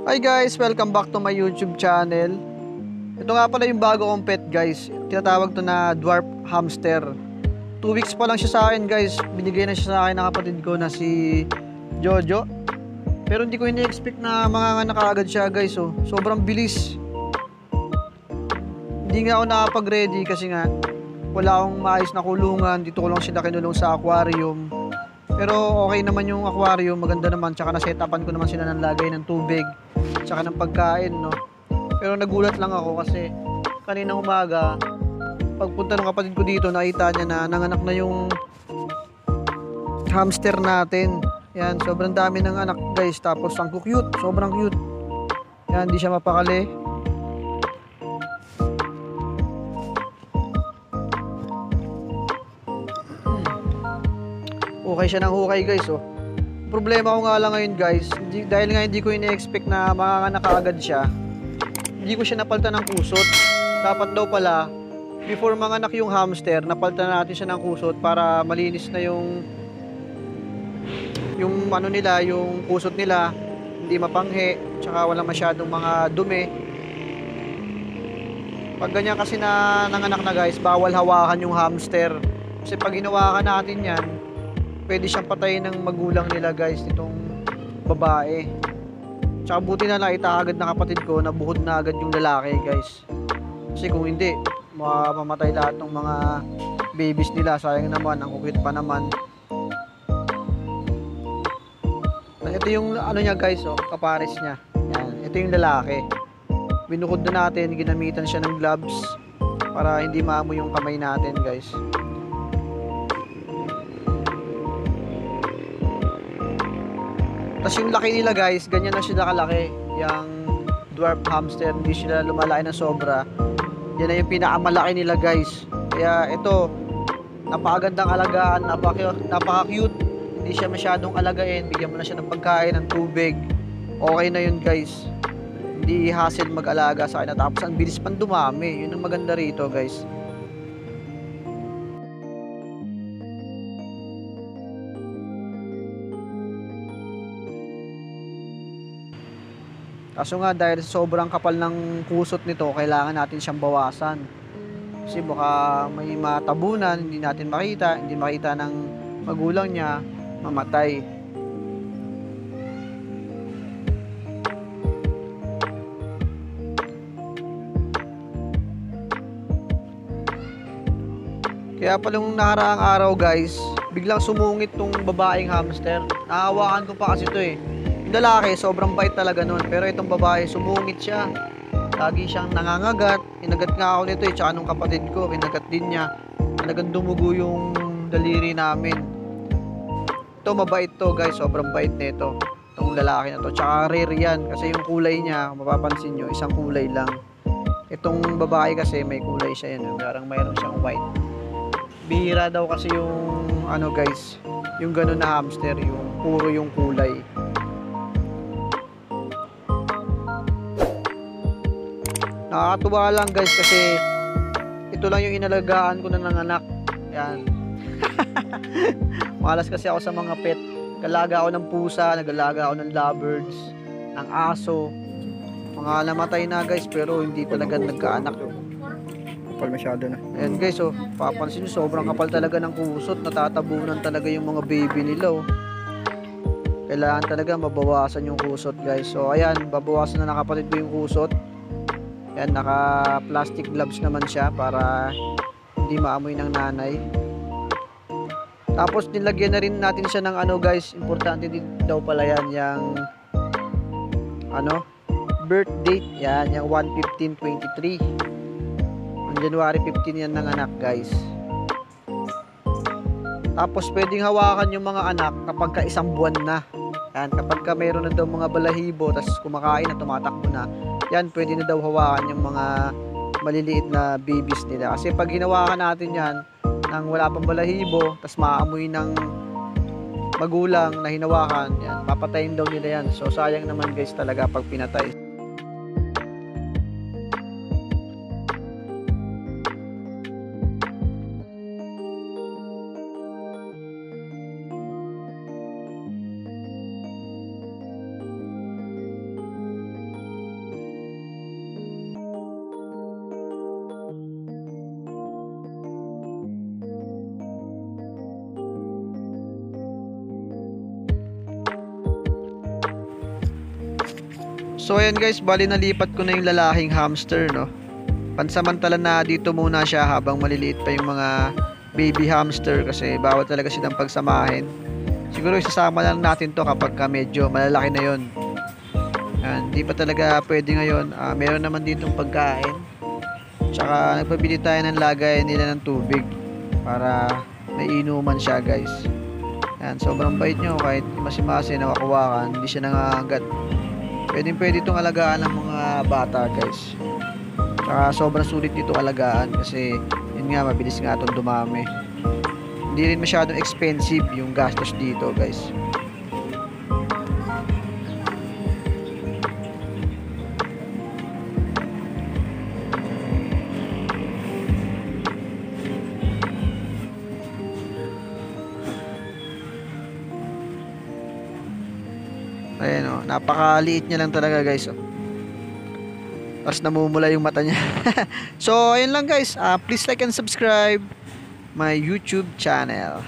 Hi guys! Welcome back to my YouTube channel. Ito nga pala yung bago kong pet guys. Tinatawag to na dwarf hamster. 2 weeks pa lang siya sa akin guys. Binigay na siya sa akin ng kapatid ko na si Jojo. Pero hindi ko ini-expect na manganganak agad siya guys. Oh. Sobrang bilis. Hindi nga ako nakapag-ready kasi nga wala akong maayos na kulungan. Dito ko lang sila kinulong sa aquarium. Pero okay naman yung aquarium, maganda naman. Tsaka na-setapan ko naman sila ng lagay ng tubig. Tsaka ng pagkain, no. Pero nagulat lang ako kasi kaninang umaga, pagpunta ng kapatid ko dito, nakita niya na nanganak na yung hamster natin. Yan, sobrang dami ng anak guys. Tapos ang cute, sobrang cute. Yan, hindi siya mapakali. Okay siya ng hukay guys, oh. Problema ko nga lang ngayon guys, dahil nga hindi ko ini-expect na manganganak agad siya, hindi ko siya napalta ng kusot. Dapat daw pala, before manganak yung hamster, napalta natin siya ng kusot para malinis na yung ano nila, yung kusot nila, hindi mapanghe, tsaka walang masyadong mga dumi. Pag ganyan kasi na nanganak na guys, bawal hawakan yung hamster. Kasi pag hinawakan natin yan, pwede siyang patayin ng magulang nila guys, itong babae. Tsaka buti na lang agad na kapatid ko na buhod na agad yung lalaki guys. Kasi kung hindi, mamamatay lahat ng mga babies nila. Sayang naman, ang cute pa naman. Ito yung ano niya guys, oh, kapares niya. Yan, ito yung lalaki. Binukod na natin, ginamitan siya ng gloves para hindi maamoy yung kamay natin guys. Tapos yung laki nila guys, ganyan na sila kalaki. Yung dwarf hamster, hindi sila lumalaki na sobra. Yan na yung pinakamalaki nila guys. Kaya ito, napakagandang alagaan, napaka-cute. Hindi siya masyadong alagain. Bigyan mo na siya ng pagkain, ng tubig. Okay na yun guys. Hindi hassle mag-alaga sa kanya. Tapos ang bilis pang dumami. Yun ang maganda rito guys. Kaso nga dahil sobrang kapal ng kusot nito, kailangan natin siyang bawasan. Kasi baka may matabunan, hindi natin makita, hindi makita ng magulang niya, mamatay. Kaya pala nung nakaraang araw guys, biglang sumungit tong babaeng hamster. Nahawakan ko pa kasi ito eh. Yung lalaki, sobrang bait talaga nun. Pero itong babae, sumungit siya. Lagi siyang nangangagat. Inagat nga ako nito eh. Tsaka nung kapatid ko, kinagat din niya. Talagang dumugo yung daliri namin. Ito, mabait to guys. Sobrang bait nito. Itong lalaki na to. Tsaka rare yan. Kasi yung kulay niya, mapapansin nyo, isang kulay lang. Itong babae kasi, may kulay siya yan. Parang mayroon siyang white. Bihira daw kasi yung, ano guys, yung ganun na hamster. Yung puro yung kulay. Nakakatuwa lang guys kasi ito lang yung inalagaan ko na nanganak. Yan. Malas kasi ako sa mga pet. Nagalaga ako ng pusa, nagalaga ako ng lovebirds, ng aso. Mga namatay na guys pero hindi talaga nagkaanak. Kapal masyado na. Ayan guys, oh, papansin nyo sobrang kapal talaga ng kusot. Natatabunan talaga yung mga baby nila. Oh. Kailangan talaga mabawasan yung kusot guys. So ayan, babawasan na ng kapatid ko yung kusot. Yan, naka plastic gloves naman siya para hindi maamoy ng nanay. Tapos nilagyan na rin natin siya ng ano guys, importante din daw pala yan, yung ano, birth date. Yan, yung 1/15/23. On January 15 yan ng anak guys. Tapos pwedeng hawakan yung mga anak kapag ka isang buwan na. Yan, kapag ka mayroon na daw mga balahibo, tapos kumakain na, tumatakbo na, yan, pwede na daw hawakan yung mga maliliit na babies nila. Kasi pag hinawakan natin yan, nang wala pang balahibo, tapos maamoy ng magulang na hinawakan, yan, papatayin daw nila yan. So, sayang naman guys talaga pag pinatay. So ayan guys, bali nalipat ko na yung lalaking hamster, no. Pansamantala na dito muna siya habang maliliit pa yung mga baby hamster kasi bawal talaga silang pagsamahin. Siguro isasama lang natin to kapag medyo malalaki na yon. Hindi pa talaga pwede ngayon. Meron naman ditong pagkain. Tsaka nagpabili tayo ng lagay nila ng tubig para may inuman siya guys. Yan, sobrang bait nyo kahit masi-masi nawakuwakan, hindi siya nangangagat. Pwede itong alagaan ng mga bata guys. Tsaka sobrang sulit nito alagaan kasi yun nga, mabilis nga itong dumami. Hindi rin masyadong expensive yung gastos dito guys. Ayan o, napakaliit niya lang talaga guys o. Tapos namumula yung mata niya. So ayun lang guys, please like and subscribe my YouTube channel.